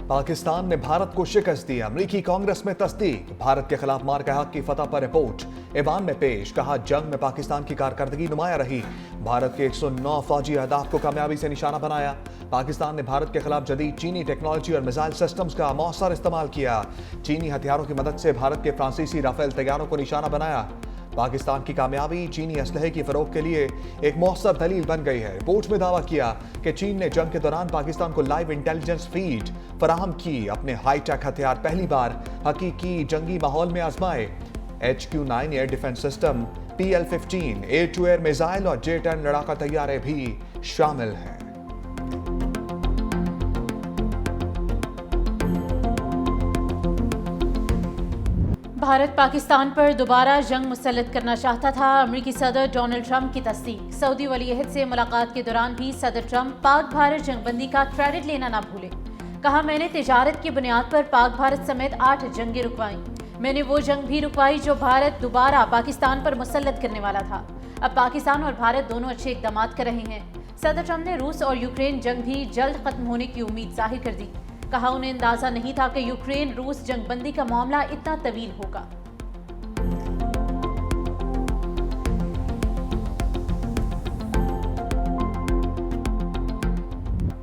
पाकिस्तान ने भारत को शिकस्त दी, अमेरिकी कांग्रेस में तस्दीक। भारत के खिलाफ मार के हक की फतह पर रिपोर्ट ईवान में पेश, कहा जंग में पाकिस्तान की कारकर्दगी नुमाया रही। भारत के 109 फौजी अहदाफ को कामयाबी से निशाना बनाया। पाकिस्तान ने भारत के खिलाफ जदीद चीनी टेक्नोलॉजी और मिसाइल सिस्टम्स का मौसर इस्तेमाल किया। चीनी हथियारों की मदद से भारत के फ्रांसीसी राफेल तैयारों को निशाना बनाया। पाकिस्तान की कामयाबी चीनी असलहे की फरोख के लिए एक मौसर दलील बन गई है। रिपोर्ट में दावा किया कि चीन ने जंग के दौरान पाकिस्तान को लाइव इंटेलिजेंस फीड फराहम की। अपने हाईटेक हथियार पहली बार हकीकी जंगी माहौल में आजमाए। HQ-9 air defence system, PL-15 air to air missile और J-10 लड़ाका तैयारे भी शामिल हैं। भारत पाकिस्तान पर दोबारा जंग मुसल्लत करना चाहता था, अमेरिकी सदर डोनाल्ड ट्रंप की तस्दीक। सऊदी वलीअहद से मुलाकात के दौरान भी सदर ट्रंप पाक भारत जंगबंदी का क्रेडिट लेना ना भूले। कहा, मैंने तिजारत की बुनियाद पर पाक भारत समेत 8 जंगें रुकवाई। मैंने वो जंग भी रुकवाई जो भारत दोबारा पाकिस्तान पर मुसल्लत करने वाला था। अब पाकिस्तान और भारत दोनों अच्छे इकदाम कर रहे हैं। सदर ट्रंप ने रूस और यूक्रेन जंग भी जल्द खत्म होने की उम्मीद जाहिर कर दी। कहा, उन्हें अंदाजा नहीं था कि यूक्रेन रूस जंगबंदी का मामला इतना तवील होगा।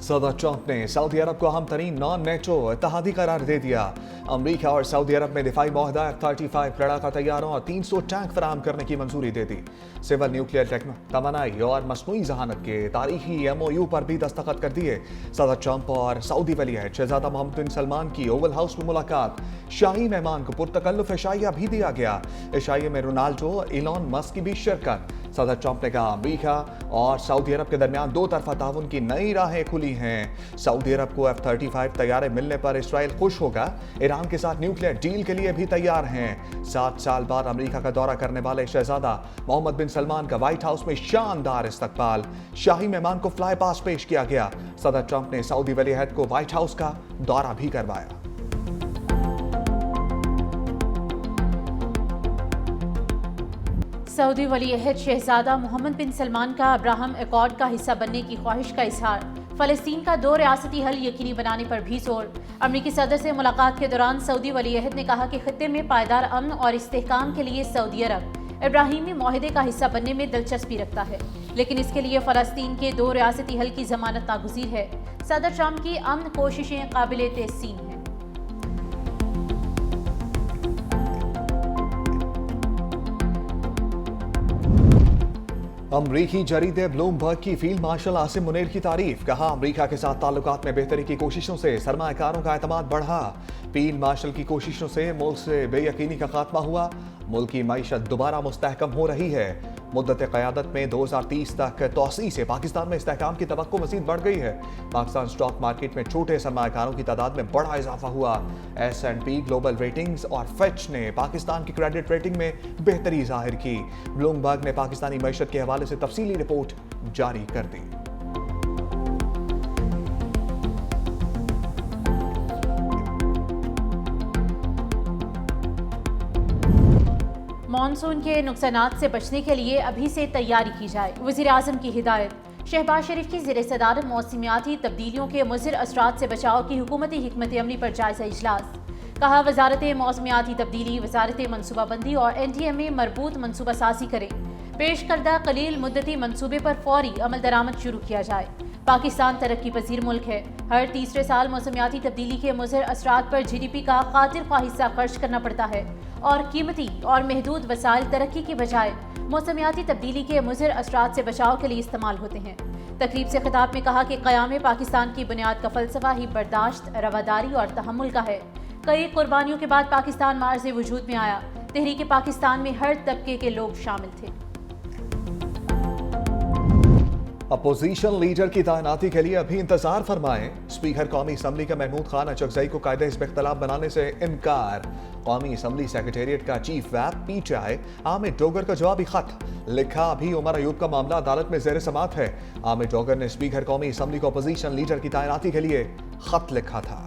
सदर ट्रंप ने सऊदी अरब को अहम तरीन नॉन नेटो इत्तेहादी करार दे दिया। अमेरिका और सऊदी अरब में दिफाई मुआहदा F-35 लड़ाका तैयारों और 300 टैंक फराहम करने की मंजूरी दे दी। सिविल न्यूक्लियर तवानाई और मसनूई जहानत के तारीखी MOU पर भी दस्तखत कर दिए। सदर ट्रंप और सऊदी वलीअहद शहजादा मोहम्मद बिन सलमान की ओवल हाउस में मुलाकात। शाही मेहमान को पुरतकल्लुफ इशाइया भी दिया गया। इशाइया में रोनाल्डो, इलॉन मस्क की भी शिरकत। सदर ट्रंप ने कहा, अमेरिका और सऊदी अरब के दरमियान दो तरफा ताउन की नई राहें खुली हैं। सऊदी अरब को F-35 तैयारे मिलने पर इसराइल खुश होगा। ईरान के साथ न्यूक्लियर डील के लिए भी तैयार हैं। 7 साल बाद अमेरिका का दौरा करने वाले शहजादा मोहम्मद बिन सलमान का व्हाइट हाउस में शानदार इस्तकबाल। शाही मेहमान को फ्लाई पास पेश किया गया। सदर ट्रंप ने सऊदी वलीअहद को व्हाइट हाउस का दौरा भी करवाया। सऊदी वलीअहद शहजादा मोहम्मद बिन सलमान का अब्राहम एकॉर्ड का हिस्सा बनने की ख्वाहिश का इजहार। फ़लस्तीन का 2 रियासती हल यकीनी बनाने पर भी जोर। अमेरिकी सदर से मुलाकात के दौरान सऊदी वलीअहद ने कहा कि खित्ते में पायदार अमन और इस्तेहकाम के लिए सऊदी अरब इब्राहिमी मुआहदे का हिस्सा बनने में दिलचस्पी रखता है, लेकिन इसके लिए फ़लस्तीन के 2 रियासती हल की जमानत नागुज़ीर है। सदर ट्रंप की अमन कोशिशें काबिल तहसीन हैं। अमरीकी जरीदे ब्लूमबर्ग की फील्ड मार्शल आसिम मुनीर की तारीफ। कहा, अमरीका के साथ ताल्लुकात में बेहतरी की कोशिशों से सरमायाकारों का एतमाद बढ़ा। फील्ड मार्शल की कोशिशों से मुल्क से बेयकीनी का खात्मा हुआ। मुल्क की मईशत दोबारा मुस्तहकम हो रही है। मुद्दत क़यादत में 2030 तक तोसी से पाकिस्तान में इस्तेहकाम की तवक्को मज़ीद बढ़ गई है। पाकिस्तान स्टॉक मार्केट में छोटे सरमायाकारों की तादाद में बड़ा इजाफा हुआ। S&P ग्लोबल रेटिंग्स और फिच ने पाकिस्तान की क्रेडिट रेटिंग में बेहतरी जाहिर की। ब्लूमबर्ग ने पाकिस्तानी मईशत के हवाले से तफसीली रिपोर्ट जारी कर दी। मॉनसून के नुकसानात से बचने के लिए अभी से तैयारी की जाए, वज़ीर आज़म की हिदायत। शहबाज शरीफ की ज़ेर सदारत मौसमियाती तब्दीलियों के मुज़र असरात से बचाव की हुकूमती हिकमत अमली पर जायज़ा इजलास। कहा, वजारत मौसमियाती तब्दीली, वजारत मनसूबाबंदी और NDMA मरबूत मनसूबा साजी करें। पेश करदा कलील मुद्दती मनसूबे पर फौरी अमल दरामद शुरू किया जाए। पाकिस्तान तरक्की पजीर मुल्क है। हर तीसरे साल मौसमियाती तब्दीली के मुज़र असरात पर GDP का खातिर ख्वाह हिस्सा खर्च करना पड़ता है और कीमती और महदूद वसाइल तरक्की की बजाय मौसमियाती तब्दीली के मुज़र असरात से बचाव के लिए इस्तेमाल होते हैं। तकरीब से खिताब में कहा कि क़याम पाकिस्तान की बुनियाद का फ़लसफ़ा ही बर्दाश्त, रवादारी और तहम्मुल का है। कई कुर्बानियों के बाद पाकिस्तान मार्ज़ वजूद में आया। तहरीक पाकिस्तान में हर तबके के लोग शामिल थे। अपोजिशन लीडर की तैनाती के लिए अभी इंतजार फरमाएं। स्पीकर कौमी असम्बली का महमूद खान अचकजई को कायदे हिस्ब इख्तिलाफ बनाने से इनकार। कौमी असम्बली सेक्रेटेरिएट का chief whip PTI Aamir Dogar का जवाबी खत लिखा। अभी उमर अयूब का मामला अदालत में ज़ेर समाअत है। आमिर डोगर ने स्पीकर कौमी असम्बली को अपोजिशन लीडर की तैनाती के लिए खत लिखा था।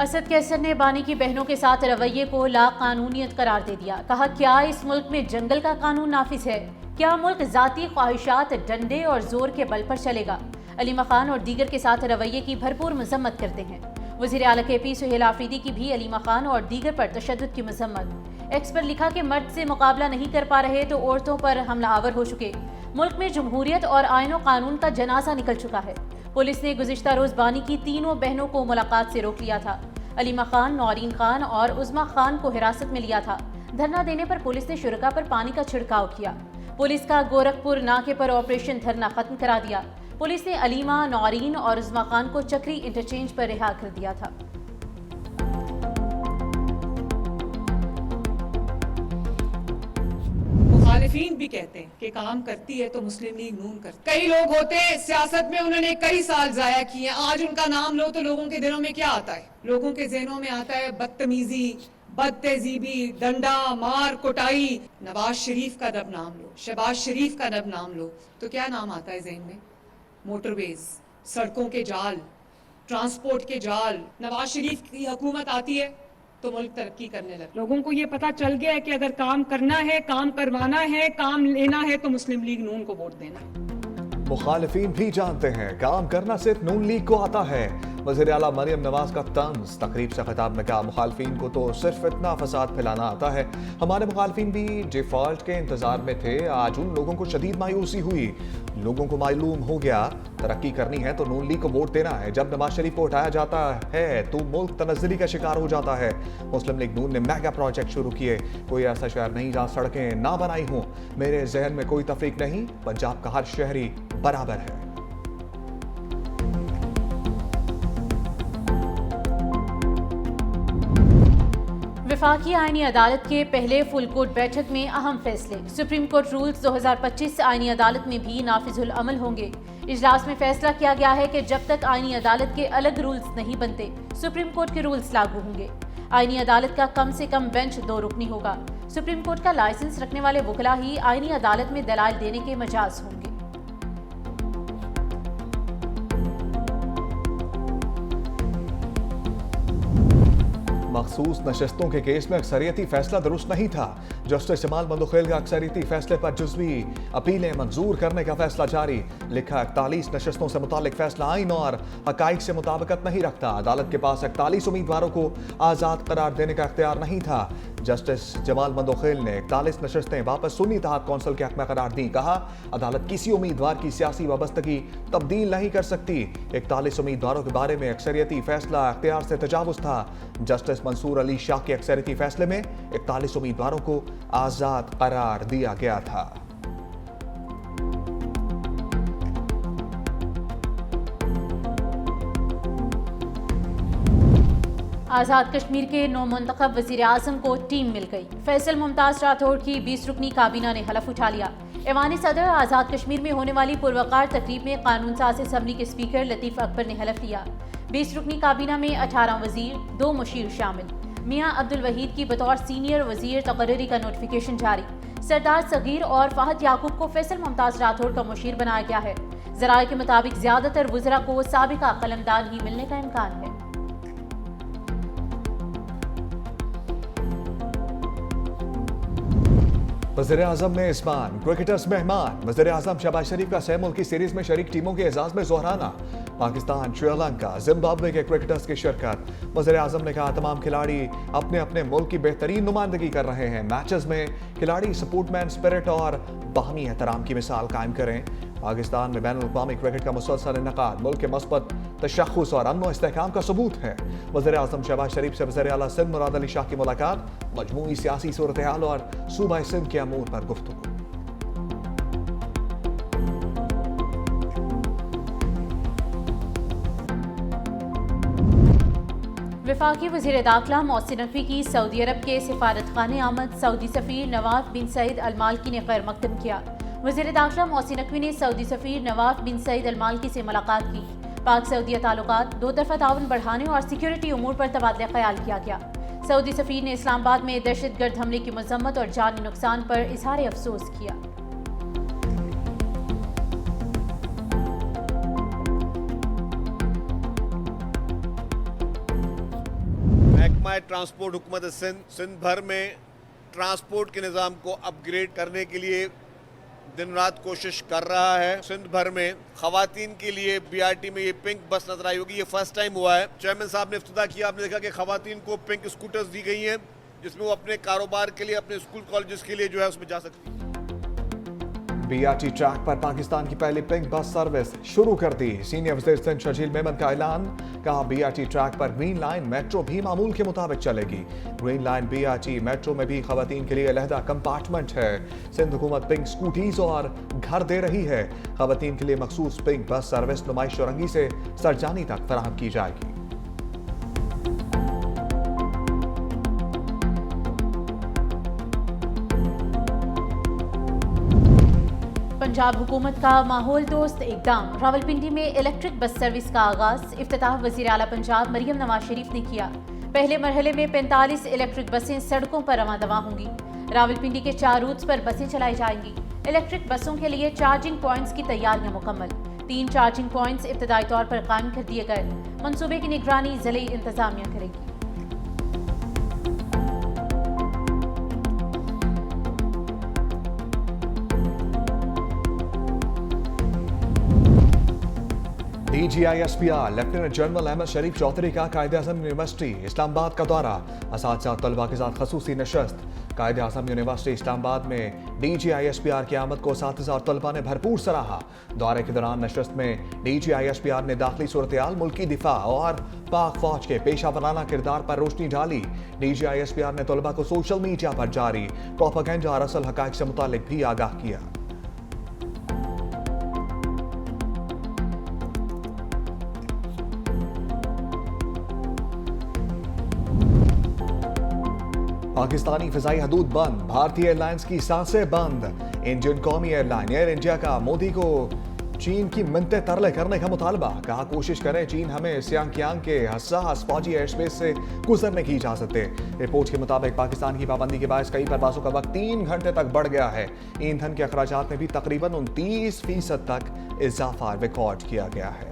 असद कैसर ने बानी की बहनों के साथ रवैये को लाकानूनियत करार दे दिया। कहा, क्या इस मुल्क में जंगल का कानून नाफिज है? क्या मुल्क जाती ख्वाहिशात, डंडे और जोर के बल पर चलेगा? अलीमा खान और दीगर के साथ रवैये की भरपूर मजम्मत करते हैं। वज़ीर आला KP सुहेल आफरीदी की भी अलीमा खान और दीगर पर तशद्दुद की मजम्मत। एक्स पर लिखा कि मर्द से मुकाबला नहीं कर पा रहे तो औरतों पर हमला आवर हो चुके। मुल्क में जमहूरियत और आईन और कानून का जनाजा निकल चुका है। पुलिस ने गुज़िश्ता रोज बानी की तीनों बहनों को मुलाकात से रोक लिया था। अलीमा खान, नौरीन खान और उज़मा खान को हिरासत में लिया था। धरना देने पर पुलिस ने शुरका पर पानी का छिड़काव किया। पुलिस का गोरखपुर नाके पर ऑपरेशन धरना खत्म करा दिया। पुलिस ने अलीमा, नौरीन और उज़मा खान को चक्री इंटरचेंज पर रिहा कर दिया था। मुखालिफिन भी कहते हैं कि काम करती है तो मुस्लिम लीग नून करती। कई लोग होते हैं सियासत में, उन्होंने कई साल जाया किए, आज उनका नाम लो तो लोगों के दिलों में क्या आता है? लोगों के जहनों में आता है बदतमीजी, बदतहजीबी, डंडा मार कुटाई। नवाज शरीफ का जब नाम लो, शहबाज शरीफ का जब नाम लो तो क्या नाम आता है जहन में? मोटरवेज, सड़कों के जाल, ट्रांसपोर्ट के जाल। नवाज शरीफ की हुकूमत आती है तो मुल्क तरक्की करने लगे। लोगों को ये पता चल गया है कि अगर काम करना है, काम करवाना है, काम लेना है तो मुस्लिम लीग नून को वोट देना है। मुखालिफिन भी जानते हैं काम करना सिर्फ नून लीग को आता है। वज़ीर आला मरियम नवाज का तंज तकरीब से खिताब में कहा, मुखालिफिन को तो सिर्फ इतना फसाद फैलाना आता है। हमारे मुखालिफिन भी डिफॉल्ट के इंतजार में थे। आज उन लोगों को शदीद मायूसी हुई। लोगों को मालूम हो गया तरक्की करनी है तो नून लीग को वोट देना है। जब नवाज शरीफ को उठाया जाता है तो मुल्क तनज़्ज़ुली का शिकार हो जाता है। मुस्लिम लीग नून ने मेगा प्रोजेक्ट शुरू किए। कोई ऐसा शहर नहीं जहाँ सड़कें ना बनाई हों। मेरे जहन में कोई तफरीक नहीं, पंजाब का हर शहरी बराबर है। वफाकी आईनी अदालत के पहले फुल कोर्ट बैठक में अहम फैसले। सुप्रीम कोर्ट रूल्स 2025 आईनी अदालत में भी नाफिजुल अमल होंगे। इजलास में फैसला किया गया है कि जब तक आईनी अदालत के अलग रूल्स नहीं बनते, सुप्रीम कोर्ट के रूल्स लागू होंगे। आईनी अदालत का कम से कम बेंच 2 रुकनी होगा। सुप्रीम कोर्ट का लाइसेंस रखने वाले वकला ही आईनी अदालत में दलाल देने के मजाज होंगे। मखसूस नशस्तों के केस में अक्सरियती फैसला दुरुस्त नहीं था। जस्टिस जमाल मंदोखेल का अक्सरियती फैसले पर जुज़वी अपीलें मंजूर करने का फैसला जारी। लिखा, 41 नशस्तों से मुतालिक फैसला आइन और हकाइक से मुताबिकत नहीं रखता। अदालत के पास 41 उम्मीदवारों को आज़ाद करार देने का इख्तियार नहीं था। जस्टिस जमाल मंदोखेल ने 41 नशस्तें वापस सुन्नी इत्तेहाद कौंसिल के हक में करार दी। कहा, अदालत किसी उम्मीदवार की सियासी वाबस्तगी तब्दील नहीं कर सकती। 41 उम्मीदवारों के बारे में अक्सरियती फैसला इख्तियार से तजावुज़ था। जस्टिस मंसूर अली शाह के अक्सरियती फैसले में 41 उम्मीदवारों को आज़ाद करार दिया गया था। आज़ाद कश्मीर के नौमुंतखब वज़ीर आज़म को टीम मिल गई। फैसल मुमताज़ राठौड़ की 20 रुकनी काबीना ने हलफ उठा लिया। ऐवानी सदर आज़ाद कश्मीर में होने वाली पुरवकार तकरीब में कानून साज असम्बली के स्पीकर लतीफ़ अकबर ने हलफ लिया। 20 रुकनी काबीना में 18 वज़ीर, 2 मुशीर शामिल। मियाँ अब्दुल वहीद की बतौर सीनियर वज़ीर तकर्री का नोटिफिकेशन जारी। सरदार सगीर और फ़हद याकूब को फैसल मुमताज़ राठौड़ का मुशीर बनाया गया है। ज़राए के मुताबिक ज़्यादातर वज़रा को साबिका कलमदान ही मिलने का इम्कान है। वज़ीर आज़म में इस्मान, क्रिकेटर्स मेहमान। वज़ीर आज़म शहबाज शरीफ का 6 मुल्की सीरीज में शरीक टीमों के एजाज में जोहराना। पाकिस्तान, श्रीलंका, जिम्बाब्वे के क्रिकेटर्स की शिरकत। वज़ीर आज़म ने कहा, तमाम खिलाड़ी अपने अपने मुल्क की बेहतरीन नुमाइंदगी कर रहे हैं। मैचेस में खिलाड़ी सपोर्टमैन स्पिरिट और बाहमी एहतराम की मिसाल कायम करें। पाकिस्तान में बैनुल-अक़वामी क्रिकेट का मुसलसल इनकाद मुल्क के मस्बत तशख़्ख़ुस और अमन व इस्तेहकाम का सबूत है। वज़ीर आज़म शहबाज शरीफ से वज़ीर आला सिंध मुराद अली शाह की मुलाकात। मजमूई सियासी सूरत हाल और सूबा सिंध के अमूर पर गुफ्तगू। वफाकी वज़ीर दाखिला मोहसिन नकवी की सऊदी अरब के सिफारतखाने आमद। सऊदी सफ़ीर नवाफ बिन सईद अल मालकी ने खैर मकदम किया। वज़ीर दाखिला मोहसिन नकवी ने सऊदी सफ़ीर नवाफ बिन सईद अल मालकी से मुलाकात की। पाक सऊदी ताल्लुकात, 2 तरफ़ा ताउन बढ़ाने और सिक्योरिटी उमूर पर तबादला ख्याल किया गया। सऊदी सफ़ीर ने इस्लामाबाद में दहशतगर्द हमले की मजम्मत और जानी नुकसान पर इजहार अफसोस किया। महकमा ट्रांसपोर्ट हुकूमत सिंध भर में ट्रांसपोर्ट के निज़ाम को अपग्रेड करने के लिए दिन रात कोशिश कर रहा है। सिंध भर में खवातीन के लिए BRT में ये पिंक बस नजर आई होगी, ये फर्स्ट टाइम हुआ है। चेयरमैन साहब ने इफ्तिताह किया, आपने देखा कि खवातीन को पिंक स्कूटर्स दी गई हैं जिसमें वो अपने कारोबार के लिए, अपने स्कूल कॉलेजेस के लिए जो है उसमें जा सकती है। BRT ट्रैक पर पाकिस्तान की पहली पिंक बस सर्विस शुरू कर दी। सीनियर वज़ीर सिंध शर्जील मेमन का ऐलान, कहा BRT ट्रैक पर ग्रीन लाइन मेट्रो भी मामूल के मुताबिक चलेगी। ग्रीन लाइन BRT मेट्रो में भी खवातीन के लिए अलहदा कंपार्टमेंट है। सिंध हुकूमत पिंक स्कूटीज और घर दे रही है। खवातीन के लिए मखसूस पिंक बस सर्विस नुमाइश चौरंगी से सरजानी तक फराहम की जाएगी। पंजाब हुकूमत का माहौल दोस्त इकदाम, रावलपिंडी में इलेक्ट्रिक बस सर्विस का आगाज। इफ्तिताह वज़ीर आला पंजाब मरियम नवाज शरीफ ने किया। पहले मरहले में 45 इलेक्ट्रिक बसें सड़कों पर रवां दवा होंगी। रावलपिंडी के 4 रूट्स पर बसें चलाई जाएंगी। इलेक्ट्रिक बसों के लिए चार्जिंग पॉइंट्स की तैयारियां मुकम्मल। 3 चार्जिंग पॉइंट्स इब्तदाई तौर पर कायम कर दिए गए। मंसूबे की निगरानी ज़िले इंतजामिया करेगी। DGISPR लेफ्टिनेंट जनरल अहमद शरीफ चौधरी का कायद-ए-आज़म यूनिवर्सिटी इस्लामाबाद का दौरा। असातिज़ा तलबा के साथ खसूसी नशस्त। कायद-ए-आज़म यूनिवर्सिटी इस्लामाबाद में DGISPR की आमद को असातिज़ा और तलबा ने भरपूर सराहा। दौरे के दौरान नशस्त में DGISPR ने दाखिली सूरत-ए-हाल, मुल्की दिफा और पाक फौज के पेशा वराना किरदार पर रोशनी डाली। DGISPR ने तलबा को सोशल मीडिया पर जारी प्रोपेगेंडा और असल हक़ाइक़ से मुतालिक भी आगाह किया। पाकिस्तानी फिजाई हदूद बंद, भारतीय एयरलाइंस की सांसें बंद। इंडियन कौमी एयरलाइन एयर इंडिया का मोदी को चीन की मिन्नतें तरले करने का मुतालबा। कहा, कोशिश करें चीन हमें सियांग के हसास फौजी एयर स्पेस से गुजरने की इजाजत दे। रिपोर्ट के मुताबिक पाकिस्तान की पाबंदी के बायस कई परवाजों का वक्त 3 घंटे तक बढ़ गया है। ईंधन के अखराजात में भी तकरीबन 29% तक इजाफा रिकॉर्ड किया गया है।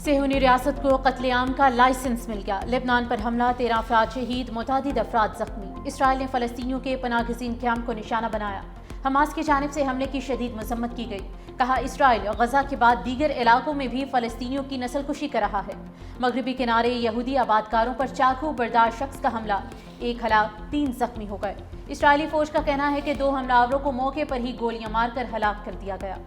सेहूनी रियासत को कत्लेआम का लाइसेंस मिल गया। लेबनान पर हमला, 13 अफराद शहीद, मुतादिद अफराद जख्मी। इसराइल ने फ़लस्तीनियों के पनाहगज़ीन कैंप को निशाना बनाया। हमास की जानिब से हमले की शदीद मजम्मत की गई। कहा, इसराइल गजा के बाद दीगर इलाकों में भी फ़लस्तीनियों की नस्लकुशी कर रहा है। मगरबी किनारे यहूदी आबादकारों पर चाकू बरदार शख्स का हमला, 1 हलाक 3 जख्मी हो गए। इसराइली फौज का कहना है कि 2 हमलावरों को मौके पर ही गोलियां मारकर हलाक कर दिया गया।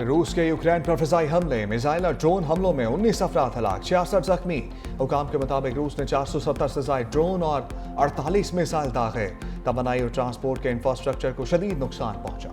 रूस के यूक्रेन पर फिजाई हमले, मिसाइल और ड्रोन हमलों में 19 अफराद हलाक, 66 जख्मी। हुकाम के मुताबिक रूस ने 470 से ज़ायद ड्रोन और 48 मिसाइल दागे। तवानाई और ट्रांसपोर्ट के इंफ्रास्ट्रक्चर को शदीद नुकसान पहुंचा।